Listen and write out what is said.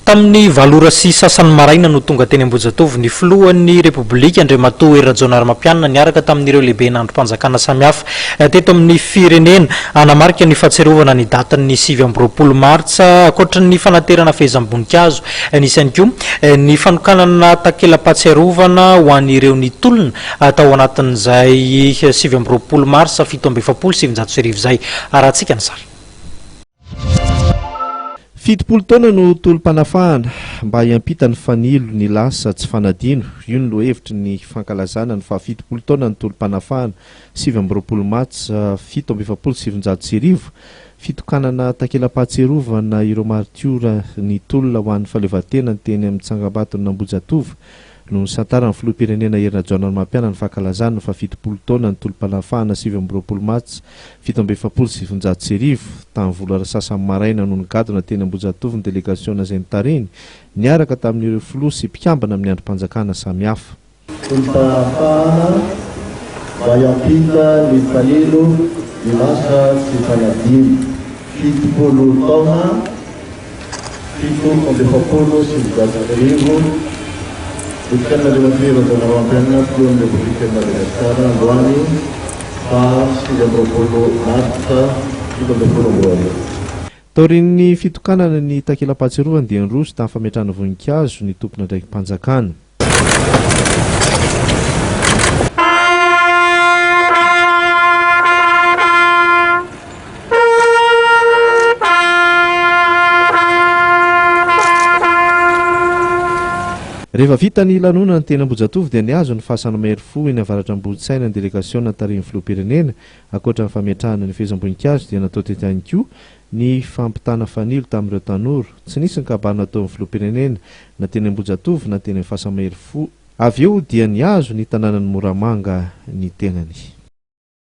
Tamin'ny valora sy sasany maraina no tonga teny Ambohijatovo ny filohan'ny Repoblika Andriamatoa Rajaonarimampianina niaraka tamin'ireo lehibe nandrom-panjakana samihafa teto amin'ny firenena anamarika ny fahatsiarovana ny datan'ny 7 Martsa ankoatra ny fanaterana fehezam-boninkazo nisy ihany koa ny fanokanana takela-pahatsiarovana ho an'ireo nitolona tao anatin'izay 7 Martsa 7/700 zay arahantsika ny sary. 70 taona no tolom-panafahana mba hiampita ny fanilo ny lasa tsy fanadino. Io ny lohevitry ny fankalazana ny fa 70 taona ny tolom-panafahana 7 Martsa 7/700 fitokanana takela-pahatsiarovana ireo martiora ny tolona ho an'ny fahaleovan-tena teny amin'ny Tsangambaton'ny Ambohijatovo no santarany filoham-pirenena Hery Rajaonarimampianina ny fankalazana fa 70 taona ny tolom-panafahana 7 Martsa 7/700 tamin'ny vola sasany maraina no nigadona teny Ambohijatovo ny delegasiona izay nitariny niaraka tamin'ireo filoha sy mpikambana amin'ny androm-panjakana samihafa. Tolom-panafahana mba hiampita ny fanilo ny lasa tsy fanadino 70 taona 7/700 Bukan dari Menteri Rajaonarimampianina Filohan Republik Madagaskar Androany fa 7 Martsa 7/7. Taorin'ny fitokanana ny takela-pahatsiarovana dia nirosy tamin'ny fametrahana voninkazo ny tompona andraikim-panjakana. Rehefa vita ny lanonana ny teny Ambohijatovo dia niazo ny fahasana mahery fo eny avaratra amboditsaina ny delegasiona tarin'ny filoham-pirenena ankoatra ny fametrahana ny fehezam-boninkazo dia natao teto ihany koa ny fampitana fanilo tamin'ireo tanora. Tsy nisy ny kabary natao amin'ny filoham-pirenena na teny Ambohijatovo na teny amin'ny fahasana mahery fo. Avy eo dia niazo ny tanànan'ny Moramanga ny tenany.